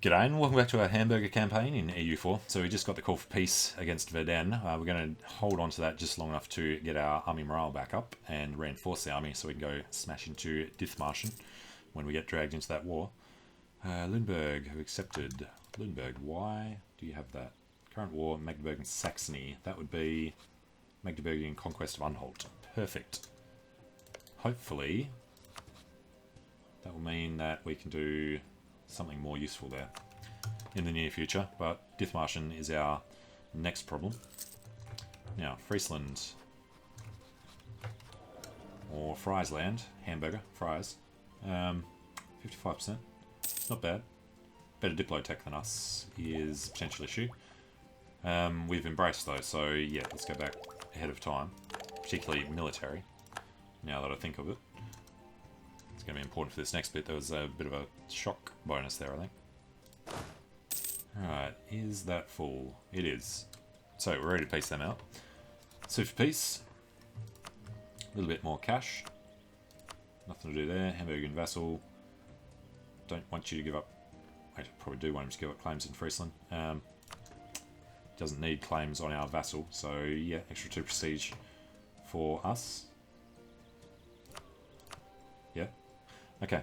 G'day and welcome back to our Hamburger campaign in EU4. So we just got the call for peace against Verdun. We're going to hold on to that just long enough to get our army morale back up and reinforce the army so we can go smash into Dithmarschen when we get dragged into that war. Lüneburg, who accepted. Lüneburg, why do you have that? Current war, Magdeburg and Saxony. That would be Magdeburgian conquest of Anhalt. Perfect. Hopefully that will mean that we can do something more useful there in the near future, but Dithmarschen is our next problem. Now, Friesland or Friesland, Hamburger, Fries, 55%, not bad. Better Diplotech than us is a potential issue. We've embraced though, so yeah, let's go back ahead of time, particularly military, now that I think of it. It's going to be important for this next bit. There was a bit of a shock bonus there, I think. Alright, is that full? It is. So we're ready to piece them out. So for peace, a little bit more cash. Nothing to do there. Hamburger Universalis. Don't want you to give up. I probably do want him to give up claims in Friesland. Doesn't need claims on our vassal, so yeah, extra 2 prestige for us. Yeah. Okay.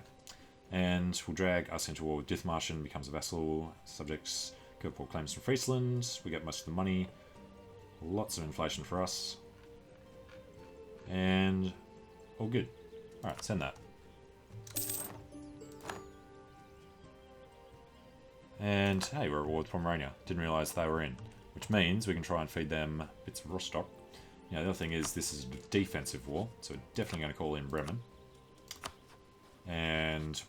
And we'll drag us into war with Dithmarschen, becomes a vassal, subjects give up claims from Friesland, we get most of the money, lots of inflation for us, and all good. Alright, send that. And hey, we're at war with Pomerania. Didn't realise they were in, which means we can try and feed them bits of Rostock. Now the other thing is this is a defensive war, so we're definitely going to call in Bremen. And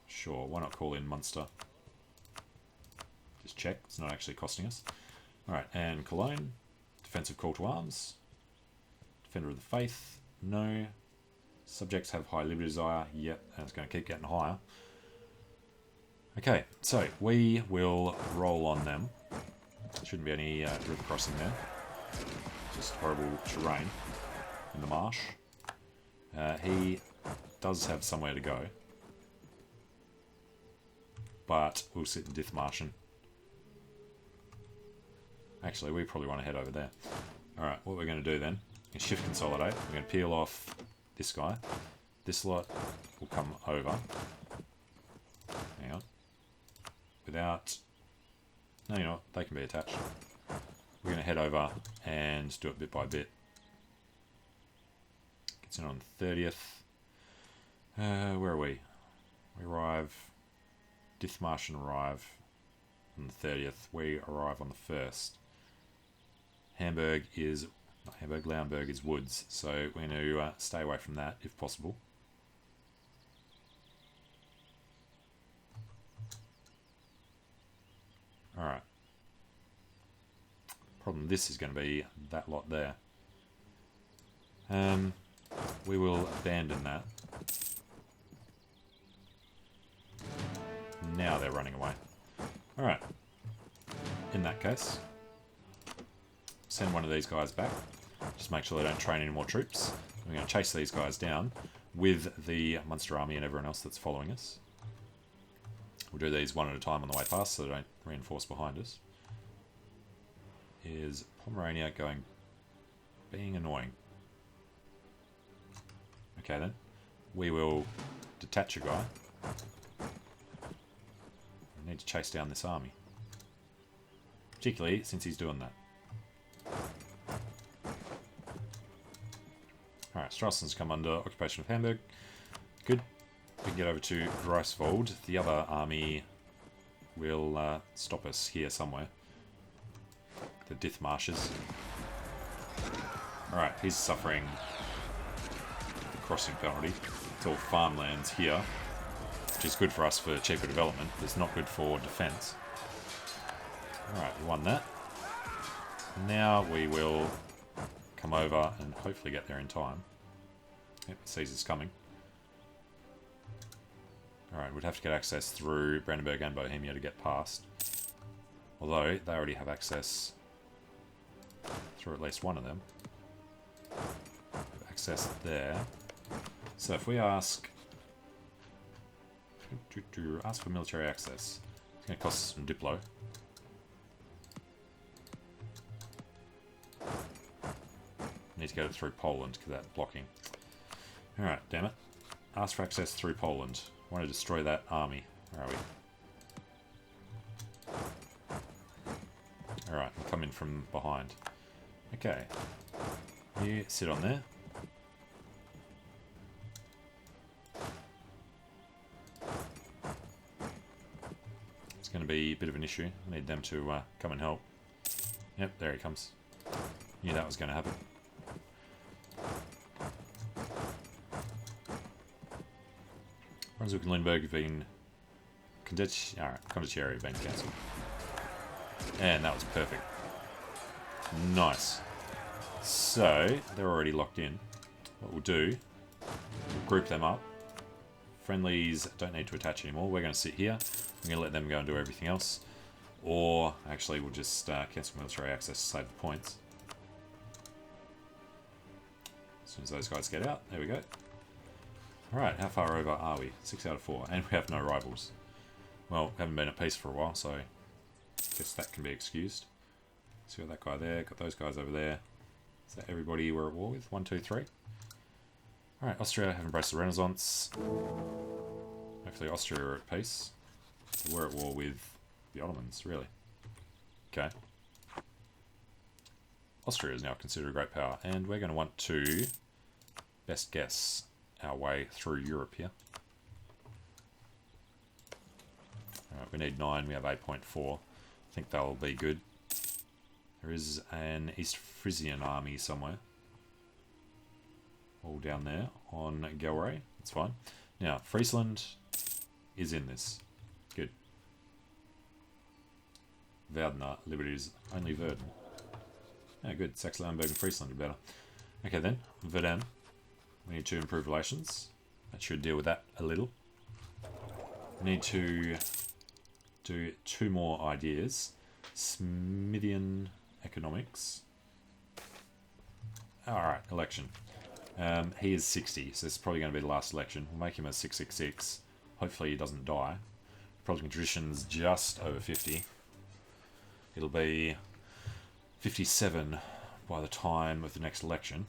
sure, why not call in Munster? Just check, it's not actually costing us. Alright, and Cologne, defensive call to arms. Defender of the Faith, no. Subjects have high liberty desire, yep, and it's going to keep getting higher. Okay, so we will roll on them. Shouldn't be any river crossing there. Just horrible terrain in the marsh. He does have somewhere to go, but we'll sit in Dithmarschen. Actually, we probably want to head over there. Alright, what we're going to do then is shift consolidate. We're going to peel off this guy. This lot will come over. Hang on. Without... No, you know what? They can be attached. We're going to head over and do it bit by bit. Gets in on the 30th. Where are we? We arrive... Dithmarschen arrive on the 30th. We arrive on the 1st. Hamburg is... Not Hamburg, Lauenburg is woods. So we're going to stay away from that if possible. Alright. Problem this is going to be that lot there. We will abandon that. Now they're running away. Alright. In that case, send one of these guys back. Just make sure they don't train any more troops. We're going to chase these guys down with the Munster army and everyone else that's following us. We'll do these one at a time on the way past so they don't reinforce behind us. Is Pomerania being annoying? Okay then. We will detach a guy. We need to chase down this army. Particularly since he's doing that. Alright, Strassen's come under occupation of Hamburg. Good. We can get over to Greifswald. The other army will stop us here somewhere. The Dithmarsches. Alright, he's suffering the crossing penalty. It's all farmlands here, which is good for us for cheaper development, but it's not good for defence. Alright, we won that. Now we will come over and hopefully get there in time. Yep, Caesar's coming. Alright, we'd have to get access through Brandenburg and Bohemia to get past. Although, they already have access through at least one of them. Access there. So if we ask for military access, It's going to cost us some Diplo. Need to get it through Poland because that's blocking. Alright, damn it. Ask for access through Poland. Want to destroy that army. Where are we? Alright, we'll come in from behind. Okay. You sit on there. It's going to be a bit of an issue. I need them to come and help. Yep, there he comes. Knew that was going to happen. Brunswick and Lindbergh have been... Condottieri have been cancelled. And that was perfect. Nice. So, they're already locked in. What we'll do, we'll group them up. Friendlies don't need to attach anymore. We're going to sit here. We're going to let them go and do everything else. Or, actually, we'll just cancel military access to save the points. As soon as those guys get out, there we go. Alright, how far over are we? 6 out of 4. And we have no rivals. Well, we haven't been at peace for a while, so I guess that can be excused. See got that guy there, got those guys over there. Is that everybody we're at war with? 1, 2, 3. Alright, Austria have embraced the Renaissance. Hopefully Austria are at peace. So we're at war with the Ottomans, really. Okay. Austria is now considered a great power, and we're going to want to best guess our way through Europe here. Alright, we need 9, we have 8.4. I think that'll be good. There is an East Frisian army somewhere. All down there on Gelre. That's fine. Now, Friesland is in this. Good. Verdner, Liberties, only Verden. Yeah, good. Saxe-Lauenburg and Friesland are better. Okay then, Verdun. We need to improve relations. That should deal with that a little. We need to do 2 more ideas. Smithian economics. Alright, election. He is 60, so this is probably going to be the last election. We'll make him a 666. Hopefully he doesn't die. Republican tradition's just over 50. It'll be 57 by the time of the next election.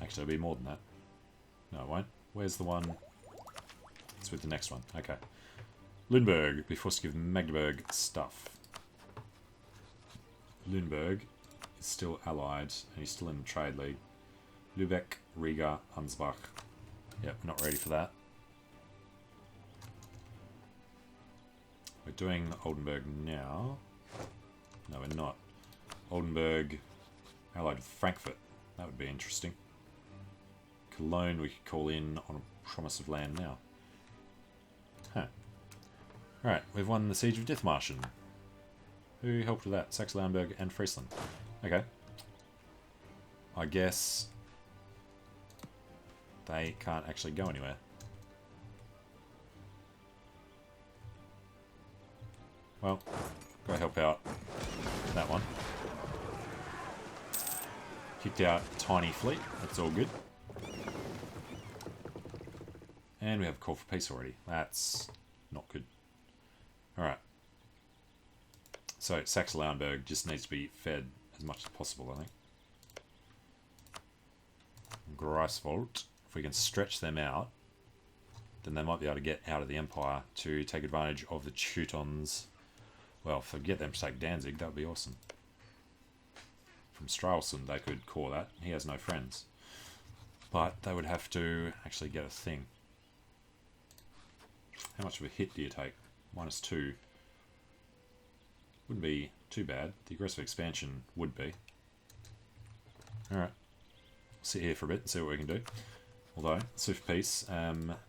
Actually, it'll be more than that. No, it won't. Where's the one? It's with the next one. Okay. Lüneburg. Be forced to give Magdeburg stuff. Lüneburg is still allied, and he's still in the trade league. Lübeck, Riga, Ansbach. Yep, not ready for that. We're doing Oldenburg now. No, we're not. Oldenburg allied with Frankfurt. That would be interesting. Cologne we could call in on a promise of land now. Huh. Alright, we've won the Siege of Dithmarschen. Who helped with that? Saxe-Lauenburg and Friesland. Okay. I guess they can't actually go anywhere. Well, go help out that one. Kicked out tiny fleet. That's all good. And we have a call for peace already. That's not good. Alright. So, Saxe-Lauenburg just needs to be fed as much as possible, I think. Greifswald. If we can stretch them out, then they might be able to get out of the Empire to take advantage of the Teutons. Well, if they get them to take Danzig, that would be awesome. From Stralsund, they could core that. He has no friends. But they would have to actually get a thing. How much of a hit do you take? -2. Wouldn't be too bad. The aggressive expansion would be. Alright. Sit here for a bit and see what we can do. Although, swift peace,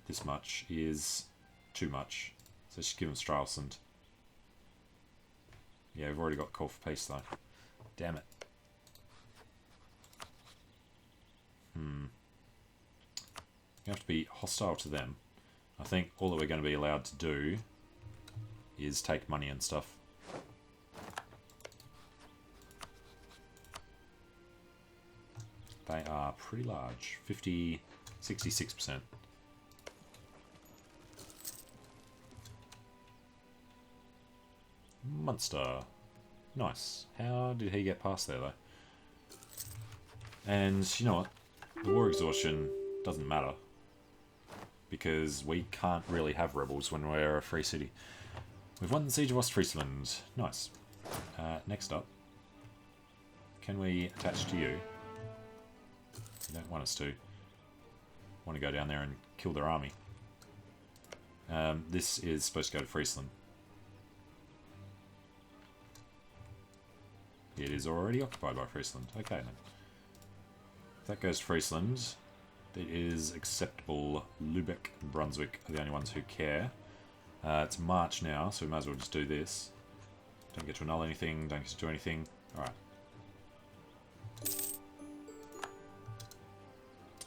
this much is too much. So let's just give them Stralsund. Yeah, we've already got call for peace though. Damn it. You have to be hostile to them. I think all that we're going to be allowed to do is take money and stuff. They are pretty large. 66%. Munster. Nice. How did he get past there, though? And you know what? The war exhaustion doesn't matter. Because we can't really have rebels when we're a free city. We've won the Siege of Ostfriesland. Nice. Next up. Can we attach to you? You don't want us to. Want to go down there and kill their army. This is supposed to go to Friesland. It is already occupied by Friesland. Okay then. If that goes to Friesland, it is acceptable. Lübeck and Brunswick are the only ones who care. It's March now, so we might as well just do this. Don't get to annul anything, don't get to do anything. Alright.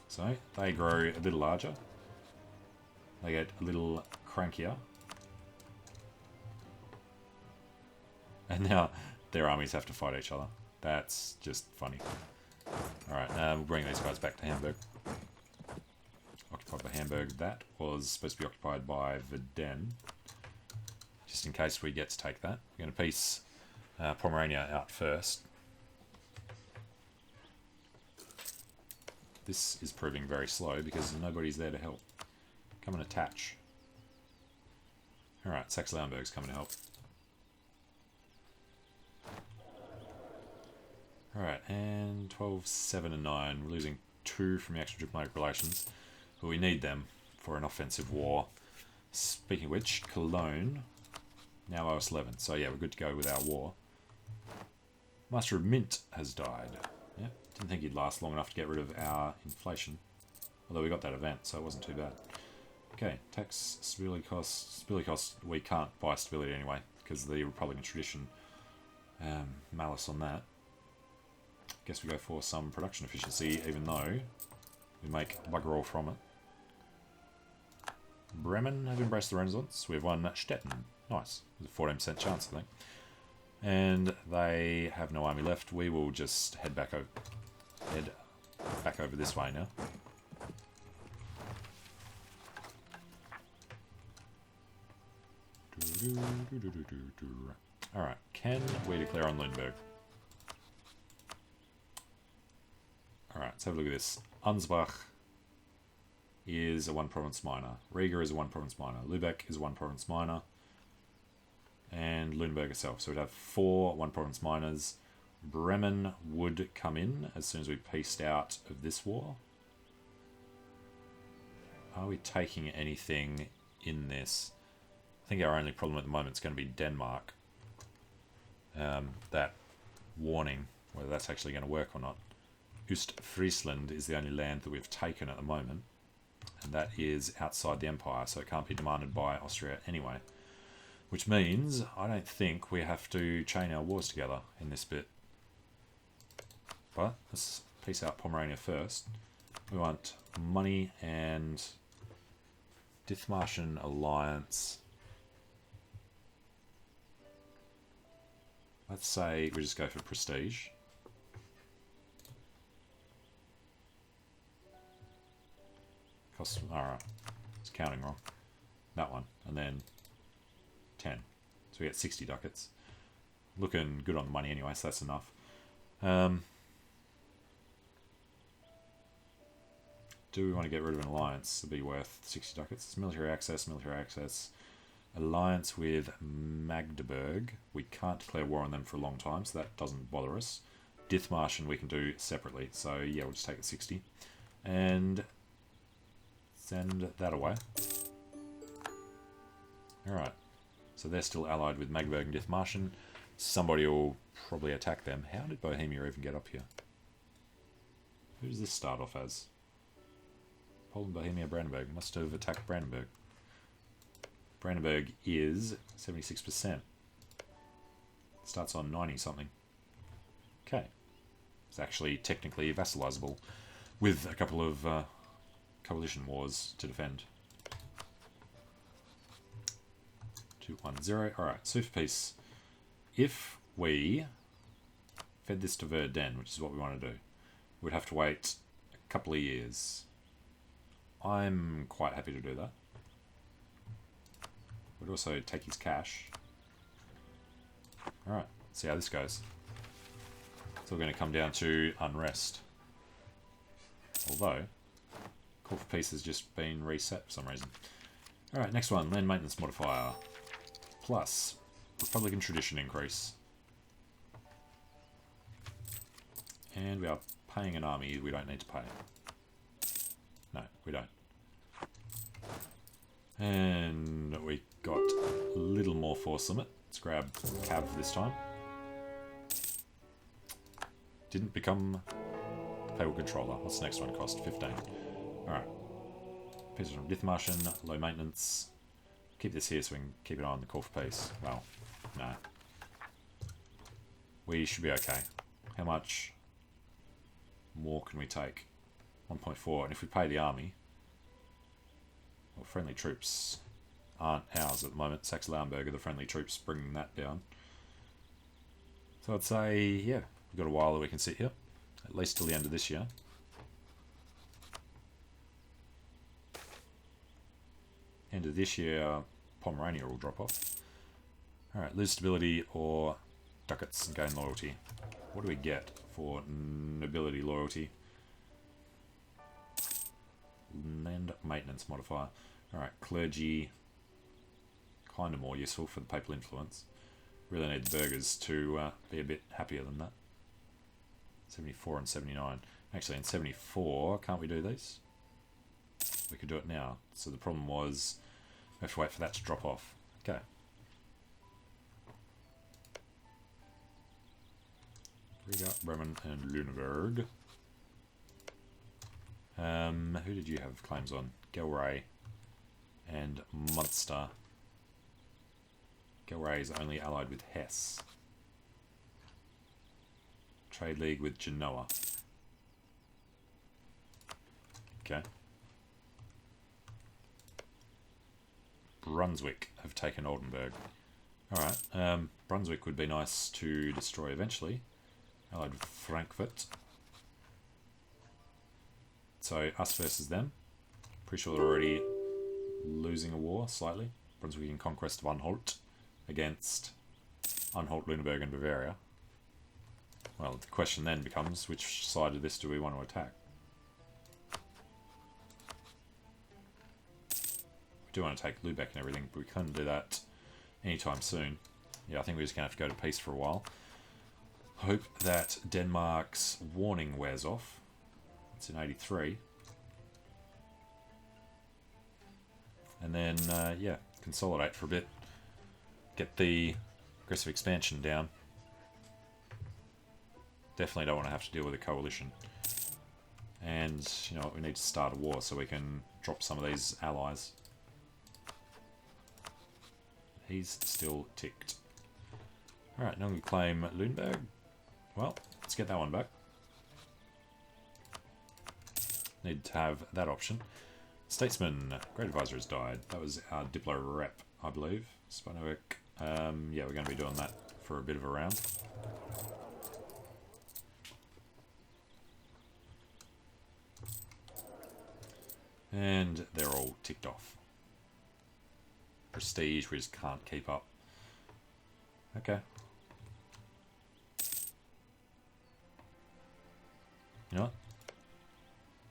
So, they grow a little larger. They get a little crankier. And now their armies have to fight each other. That's just funny. Alright, we'll bring these guys back to Hamburg. Occupied by Hamburg. That was supposed to be occupied by Verden. Just in case we get to take that. We're going to piece Pomerania out first. This is proving very slow because nobody's there to help. Come and attach. Alright, Saxe-Lauenburg's coming to help. Alright, and 12, 7 and 9. We're losing 2 from the extra diplomatic relations. But we need them for an offensive war. Speaking of which, Cologne now owes 11. So yeah, we're good to go with our war. Master of Mint has died. Yep, didn't think he'd last long enough to get rid of our inflation. Although we got that event, so it wasn't too bad. Okay, tax, stability costs. Stability costs, we can't buy stability anyway, because of the Republican tradition. Malice on that. Guess we go for some production efficiency, even though we make bugger all from it. Bremen have embraced the Renaissance. We've won Stettin. Nice. There's a 14% chance, I think. And they have no army left. We will just head back over this way now. Alright, can we declare on Lüneburg? Alright, let's have a look at this. Ansbach is a 1 province minor. Riga is a 1 province minor. Lübeck is a 1 province minor. And Lüneburg itself. So we'd have 4 1 province minors. Bremen would come in as soon as we pieced out of this war. Are we taking anything in this? I think our only problem at the moment is going to be Denmark. That warning, whether that's actually going to work or not. Ostfriesland is the only land that we've taken at the moment. And that is outside the Empire, so it can't be demanded by Austria anyway. Which means I don't think we have to chain our wars together in this bit. But let's piece out Pomerania first. We want money and Dithmarschen alliance. Let's say we just go for prestige. Cost, alright, it's counting wrong. That one, and then 10. So we get 60 ducats. Looking good on the money anyway, so that's enough. Do we want to get rid of an alliance to be worth 60 ducats? It's military access, military access. Alliance with Magdeburg. We can't declare war on them for a long time, so that doesn't bother us. Dithmarschen we can do separately, so yeah, we'll just take it 60. And send that away. Alright, so they're still allied with Magdeburg and Dithmarschen. Somebody will probably attack them. How did Bohemia even get up here? Who does this start off as? Poland, Bohemia, Brandenburg. Must have attacked Brandenburg. Brandenburg is 76%. Starts on 90 something. Okay. It's actually technically vassalizable with a couple of coalition wars to defend. 210. Alright, so for peace. If we fed this to Verden, which is what we want to do, we'd have to wait a couple of years. I'm quite happy to do that. We'd also take his cash. Alright, see how this goes. It's all going to come down to unrest. Although, call for peace has just been reset for some reason. Alright, next one, land maintenance modifier. Plus, Republican tradition increase. And we are paying an army we don't need to pay. No, we don't. And we got a little more force limit. Let's grab Cav this time. Didn't become Payable Controller. What's the next one cost? 15. Alright. Peace from Dithmarschen, low maintenance. Keep this here so we can keep an eye on the call for peace. Well, no. We should be okay. How much more can we take? 1.4. And if we pay the army, well, friendly troops aren't ours at the moment. Saxe-Lauenburg are the friendly troops bringing that down. So I'd say, yeah, we've got a while that we can sit here. At least till the end of this year. End of this year, Pomerania will drop off. Alright, lose stability or ducats and gain loyalty. What do we get for nobility loyalty? Land maintenance modifier. Alright, clergy. Kind of more useful for the papal influence. Really need the burghers to be a bit happier than that. 74 and 79. Actually, in 74, can't we do these? We could do it now. So the problem was, we have to wait for that to drop off. Okay. Riga, Bremen, and Lüneburg. Who did you have claims on? Gelray and Munster. Gelray is only allied with Hesse. Trade League with Genoa. Okay. Brunswick have taken Oldenburg. Alright, Brunswick would be nice to destroy eventually. Allied with Frankfurt. So, us versus them. Pretty sure they're already losing a war, slightly. Brunswick in conquest of Anhalt against Anhalt, Lüneburg and Bavaria. Well, the question then becomes, which side of this do we want to attack? We do want to take Lübeck and everything, but we couldn't do that anytime soon. Yeah, I think we're just going to have to go to peace for a while. Hope that Denmark's warning wears off. It's in 83. And then, yeah, consolidate for a bit. Get the aggressive expansion down. Definitely don't want to have to deal with a coalition. And, you know, we need to start a war so we can drop some of these allies. He's still ticked. Alright, now we claim Lüneburg. Well, let's get that one back. Need to have that option. Statesman, Great Advisor has died. That was our Diplo rep, I believe. Spanovic. Yeah, we're going to be doing that for a bit of a round. And they're all ticked off. Prestige, we just can't keep up. Okay. You know what?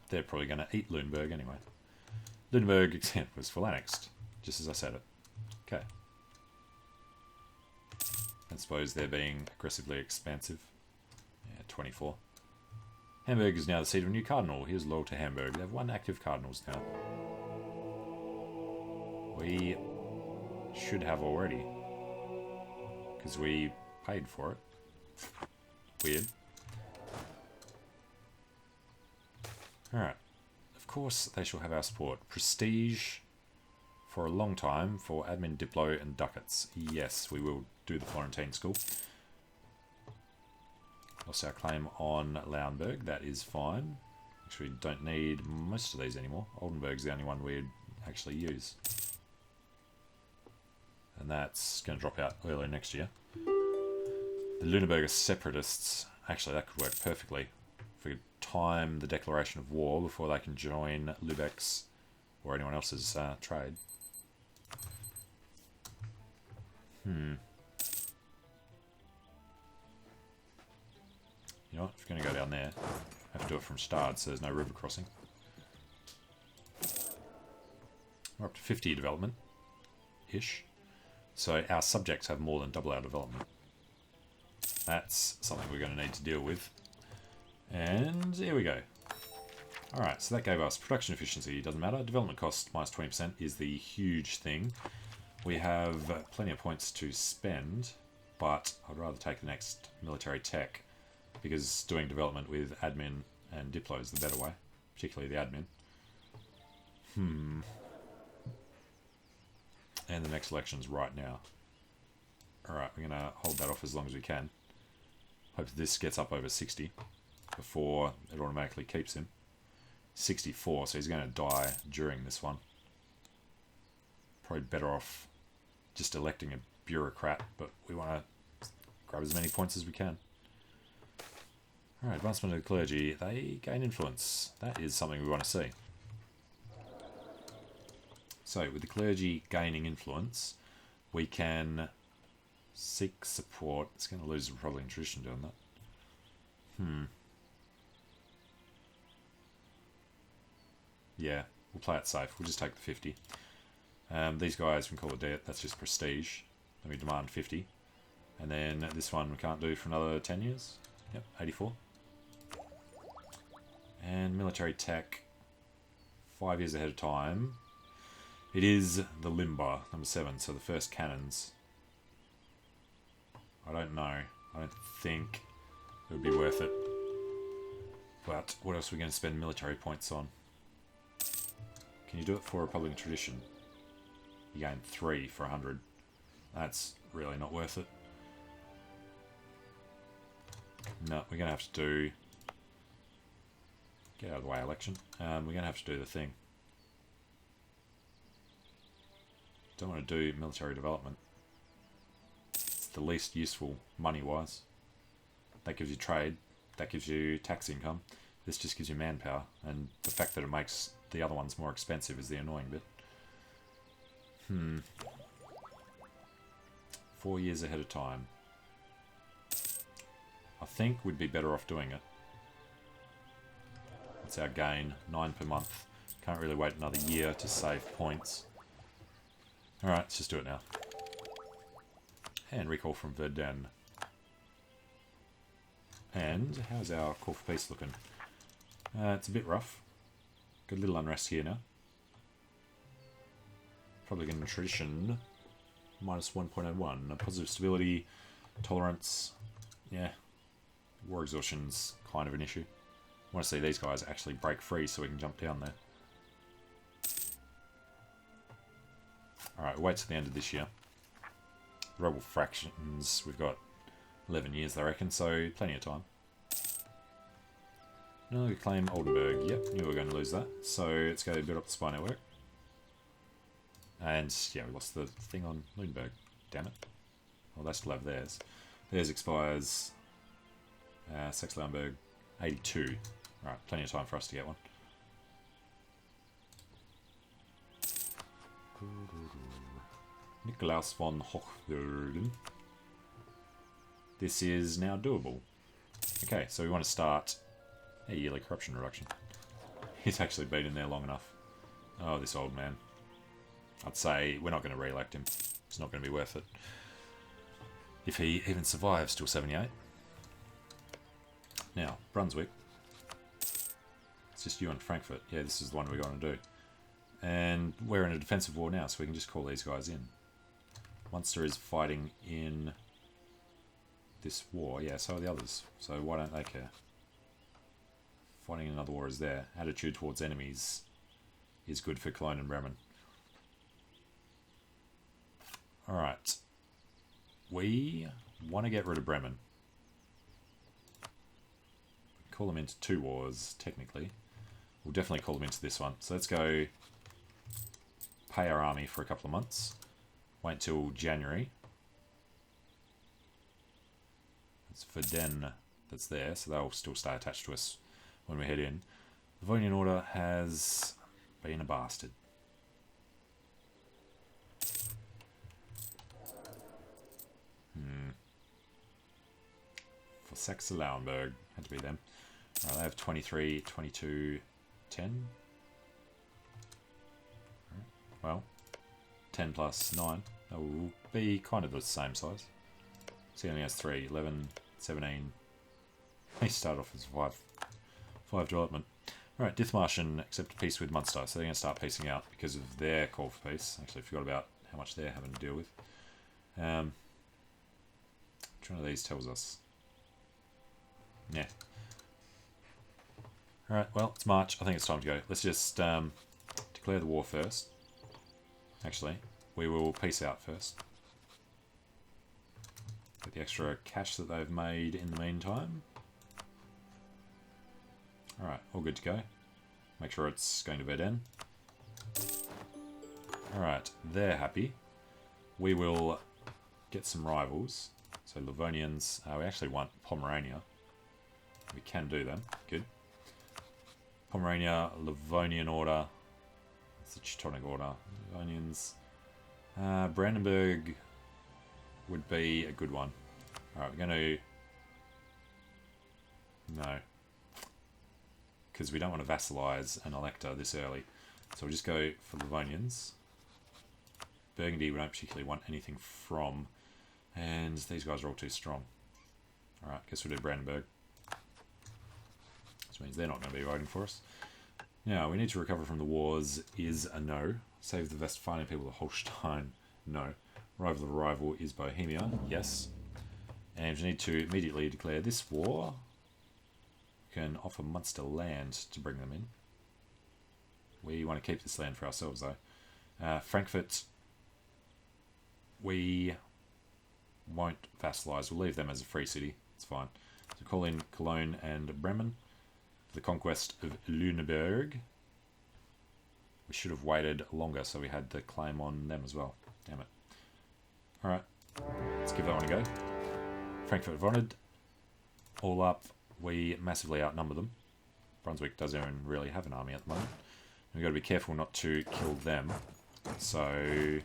They're probably going to eat Lüneburg anyway. Lüneburg was full annexed, just as I said it. Okay. I suppose they're being aggressively expansive. Yeah, 24. Hamburg is now the seat of a new cardinal. He is loyal to Hamburg. They have one active cardinals now. We should have already. Because we paid for it. Weird. Alright. Of course they shall have our support. Prestige for a long time for admin, diplo and ducats. Yes, we will do the Florentine school. Lost our claim on Lauenburg. That is fine. Actually, don't need most of these anymore. Oldenburg's the only one we'd actually use. And that's going to drop out early next year. The Lüneburger separatists, actually that could work perfectly. If we could time the declaration of war before they can join Lübeck's or anyone else's trade. know what? If you're going to go down there, I have to do it from Stad, so there's no river crossing. We're up to 50 development-ish. So our subjects have more than double our development. That's something we're going to need to deal with. And here we go. Alright, so that gave us production efficiency, doesn't matter. Development cost minus 20% is the huge thing. We have plenty of points to spend, but I'd rather take the next military tech, because doing development with admin and Diplo is the better way, particularly the admin. And the next election's right now. Alright, we're going to hold that off as long as we can. Hope this gets up over 60 before it automatically keeps him. 64, so he's going to die during this one. Probably better off just electing a bureaucrat, but we want to grab as many points as we can. Alright, advancement of the clergy. They gain influence. That is something we want to see. So, with the clergy gaining influence, we can seek support. It's going to lose the Republican tradition doing that. Yeah, we'll play it safe. We'll just take the 50. These guys we can call it debt. That's just prestige. Then we demand 50. And then this one we can't do for another 10 years. Yep, 84. And military tech, 5 years ahead of time. It is the Limba, number 7, so the first cannons. I don't know. I don't think it would be worth it. But what else are we going to spend military points on? Can you do it for Republican tradition? You gain 3 for 100. That's really not worth it. No, we're going to have to do... Get out of the way, election. We're going to have to do the thing. Don't want to do military development. It's the least useful money-wise. That gives you trade. That gives you tax income. This just gives you manpower. And the fact that it makes the other ones more expensive is the annoying bit. 4 years ahead of time. I think we'd be better off doing it. That's our gain. 9 per month. Can't really wait another year to save points. Alright, let's just do it now. And recall from Verdun. And how's our call for peace looking? It's a bit rough. Got a little unrest here now. Probably going to tradition. Minus 1.01. Positive stability. Tolerance. Yeah. War exhaustion's kind of an issue. I want to see these guys actually break free so we can jump down there. Alright, wait till the end of this year. Rebel fractions, we've got 11 years, I reckon, so plenty of time. No, we claim Oldenburg. Yep, knew we were going to lose that. So let's go build up the spy network. And yeah, we lost the thing on Lüneburg. Damn it. Well, they still have theirs. Theirs expires Saxe-Lauenburg 82. Alright, plenty of time for us to get one. Nikolaus von Hochwürden. This is now doable. Okay, so we want to start a yearly corruption reduction. He's actually been in there long enough. Oh, this old man. I'd say we're not going to re-elect him. It's not going to be worth it. If he even survives till 78. Now, Brunswick. It's just you and Frankfurt. Yeah, this is the one we're going to do. And we're in a defensive war now, so we can just call these guys in. Munster is fighting in this war. Yeah, so are the others. So why don't they care? Fighting in another war is there. Attitude towards enemies is good for Cologne and Bremen. Alright. We want to get rid of Bremen. Call them into 2 wars, technically. We'll definitely call them into this one. So let's go pay our army for a couple of months. Wait till January. It's Verdun that's there, so they'll still stay attached to us when we head in. The Livonian Order has been a bastard. For Saxe-Lauenburg. Had to be them. Right, they have 23, 22, 10. Right, well, 10 plus 9. That will be kind of the same size. So he only has 3, 11, 17. He started off as 5 development. Alright, Dithmarschen accept peace with Munster. So they're going to start piecing out because of their call for peace. Actually, forgot about how much they're having to deal with. Which one of these tells us? Yeah. Alright, well, it's March. I think it's time to go. Let's just declare the war first. Actually, we will peace out first. Get the extra cash that they've made in the meantime. Alright, all good to go. Make sure it's going to Verdun. Alright, they're happy. We will get some rivals. So Livonians, we actually want Pomerania. We can do them, good. Pomerania, Livonian Order. It's the Teutonic Order. Livonians. Brandenburg would be a good one. Alright, we're going to... No. Because we don't want to vassalize an elector this early. So we'll just go for Livonians. Burgundy we don't particularly want anything from. And these guys are all too strong. Alright, guess we'll do Brandenburg. Which means they're not going to be voting for us. Now, we need to recover from the wars is a no. Save the Westphalian people of Holstein, no. Rival of a rival is Bohemia, yes. And we need to immediately declare this war. We can offer Munster land to bring them in. We want to keep this land for ourselves though. Frankfurt, we won't vassalize. We'll leave them as a free city. It's fine. So call in Cologne and Bremen. For the conquest of Lüneburg. We should have waited longer so we had the claim on them as well. Damn it. Alright. Let's give that one a go. Frankfurt wanted. All up, we massively outnumber them. Brunswick doesn't even really have an army at the moment. We've got to be careful not to kill them. So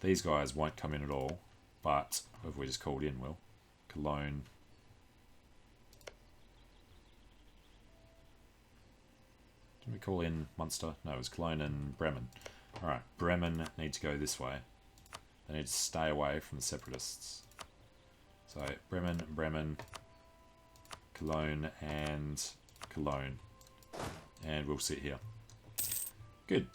these guys won't come in at all. But whoever we just called in will. Cologne. Didn't we call in Munster? No, it was Cologne and Bremen. Alright, Bremen need to go this way. They need to stay away from the separatists. So Bremen, Cologne, and Cologne. And we'll sit here. Good.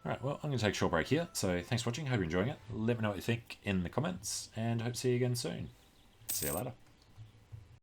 Alright, well, I'm going to take a short break here. So thanks for watching. Hope you're enjoying it. Let me know what you think in the comments. And hope to see you again soon. See you later.